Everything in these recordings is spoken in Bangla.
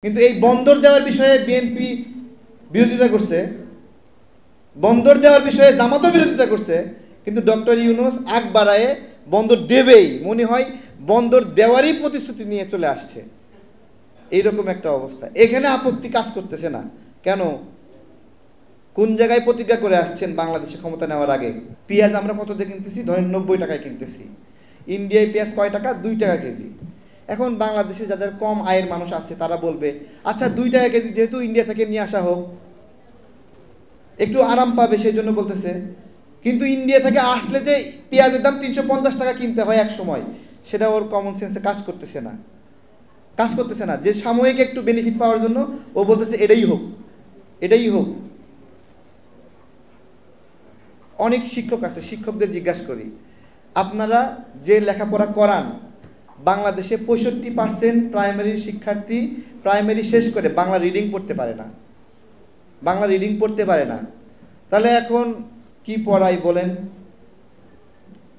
কিন্তু এই বন্দর দেওয়ার বিষয়ে বিএনপি বিরোধিতা করছে, বন্দর দেওয়ার বিষয়ে জামাতও বিরোধিতা করছে, কিন্তু ডক্টর ইউনূস আগ বাড়ায়ে বন্দর দেবেই, মনে হয় বন্দর দেওয়ারই প্রতিশ্রুতি নিয়ে চলে আসছে। এইরকম একটা অবস্থা। এখানে আপত্তি কাজ করতেছে না কেন? কোন জায়গায় প্রতিজ্ঞা করে আসছেন বাংলাদেশে ক্ষমতা নেওয়ার আগে? পেঁয়াজ আমরা কত দিয়ে কিনতেছি? ধরেন 90 টাকায় কিনতেছি। ইন্ডিয়ায় পেঁয়াজ কয় টাকা? 2 টাকা কেজি। এখন বাংলাদেশে যাদের কম আয়ের মানুষ আছে তারা বলবে, আচ্ছা 2 টাকা কেজি যেহেতু ইন্ডিয়া থেকে নিয়ে আসা হোক, একটু আরাম পাবে সেই জন্য বলতেছে। কিন্তু ইন্ডিয়া থেকে আসলে যে পেঁয়াজের দাম 350 টাকা কিনতে হয় এক সময়, সেটা ওর কমন সেন্সে কাজ করতেছে না। যে সাময়িক একটু বেনিফিট পাওয়ার জন্য ও বলতেছে এটাই হোক। অনেক শিক্ষক আছে, শিক্ষকদের জিজ্ঞাসা করি, আপনারা যে লেখাপড়া করান, বাংলাদেশে 65% প্রাইমারির শিক্ষার্থী প্রাইমারি শেষ করে বাংলা রিডিং পড়তে পারে না। তাহলে এখন কি পড়াই বলেন?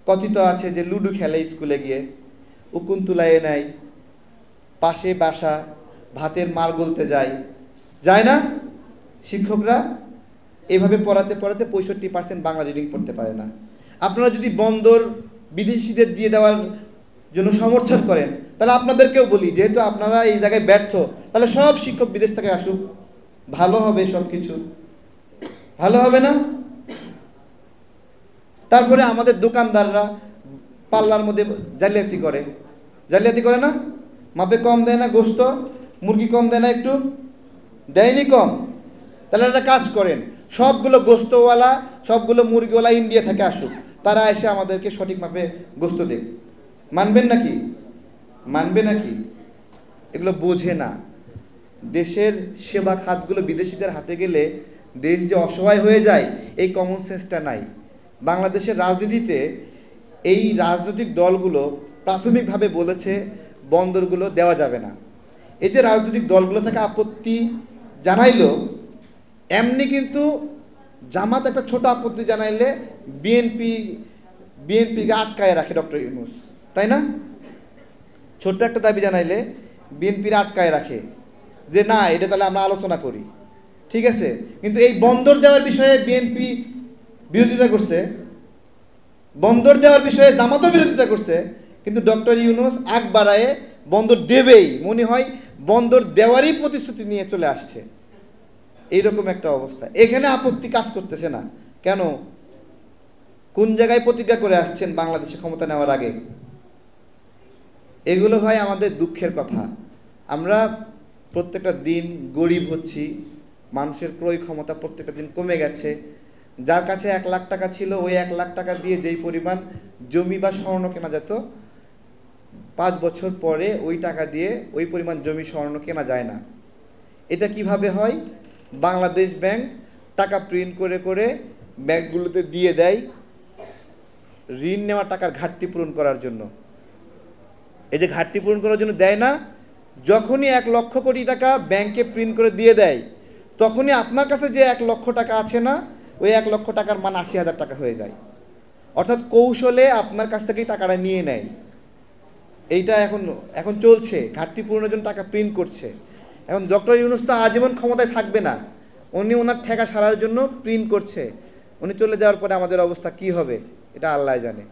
কথিত আছে যে লুডো খেলে স্কুলে গিয়ে, উকুন তুলাইয়ে নেয়, পাশে বাসা, ভাতের মার গলতে যায় না। শিক্ষকরা এভাবে পড়াতে 65% বাংলা রিডিং পড়তে পারে না। আপনারা যদি বন্দর বিদেশিদের দিয়ে দেওয়ার জন্য সমর্থন করেন, তাহলে আপনাদেরকেও বলি, যেহেতু আপনারা এই জায়গায় ব্যর্থ, তাহলে সব শিক্ষক বিদেশ থেকে আসুক, ভালো হবে, সব কিছু ভালো হবে না? তারপরে আমাদের দোকানদাররা পাল্লার মধ্যে জালিয়াতি করে না? মাপে কম দেয় না, গোশত মুরগি কম দেয় না, একটু দেয়নি কম। তাহলে একটা কাজ করেন, সবগুলো গোশতওয়ালা, সবগুলো মুরগিওয়ালা ইন্ডিয়া থেকে আসুক, তারা এসে আমাদেরকে সঠিক মাপে গোশত দেখ। মানবে নাকি? এগুলো বোঝে না। দেশের সেবা খাতগুলো বিদেশিদের হাতে গেলে দেশ যে অসহায় হয়ে যায়, এই কমন সেন্সটা নাই বাংলাদেশের রাজনীতিতে। এই রাজনৈতিক দলগুলো প্রাথমিকভাবে বলেছে বন্দরগুলো দেওয়া যাবে না। এই যে রাজনৈতিক দলগুলো থেকে আপত্তি জানাইলো, এমনি কিন্তু জামাত একটা ছোট আপত্তি জানাইলে বিএনপিকে আটকায় রাখে ডক্টর ইউনূস, তাই না? ছোট্ট একটা দাবি জানাইলে বিএনপির আটকায় রাখে যে না, এটা তাহলে আমরা আলোচনা করি, ঠিক আছে। কিন্তু এই বন্দর দেওয়ার বিষয়ে বিএনপি বিরোধিতা করছে, বন্দর দেওয়ার বিষয়ে জামাতও বিরোধিতা করছে, কিন্তু ডক্টর ইউনূস আগ বাড়ায়ে বন্দর দেবেই, মনে হয় বন্দর দেওয়ারই প্রতিশ্রুতি নিয়ে চলে আসছে। এইরকম একটা অবস্থা। এখানে আপত্তি কাজ করতেছে না কেন? কোন জায়গায় প্রতিজ্ঞা করে আসছেন বাংলাদেশে ক্ষমতা নেওয়ার আগে? এগুলো ভাই আমাদের দুঃখের কথা। আমরা প্রত্যেকটা দিন গরিব হচ্ছি, মানুষের ক্রয় ক্ষমতা প্রত্যেকটা দিন কমে গেছে। যার কাছে 1 লাখ টাকা ছিল, ওই 1 লাখ টাকা দিয়ে যেই পরিমাণ জমি বা স্বর্ণ কেনা যেত, 5 বছর পরে ওই টাকা দিয়ে ওই পরিমাণ জমি স্বর্ণ কেনা যায় না। এটা কিভাবে হয়? বাংলাদেশ ব্যাংক টাকা প্রিন্ট করে ব্যাংকগুলোতে দিয়ে দেয় ঋণ নেওয়া টাকার ঘাটতি পূরণ করার জন্য। এই যে ঘাটতি পূরণ করার জন্য দেয় না, যখনই 1 লক্ষ কোটি টাকা ব্যাংকে প্রিন্ট করে দিয়ে দেয়, তখনই আপনার কাছে যে 1 লক্ষ টাকা আছে না, ওই 1 লক্ষ টাকার মান 80,000 টাকা হয়ে যায়। অর্থাৎ কৌশলে আপনার কাছ থেকেই টাকাটা নিয়ে নেয়। এইটা এখন চলছে, ঘাটতি পূরণের জন্য টাকা প্রিন্ট করছে। এখন ডক্টর ইউনূস তো আজীবন ক্ষমতায় থাকবে না, উনি ওনার ঠেকা সারার জন্য প্রিন্ট করছে। উনি চলে যাওয়ার পরে আমাদের অবস্থা কি হবে এটা আল্লাহ জানে।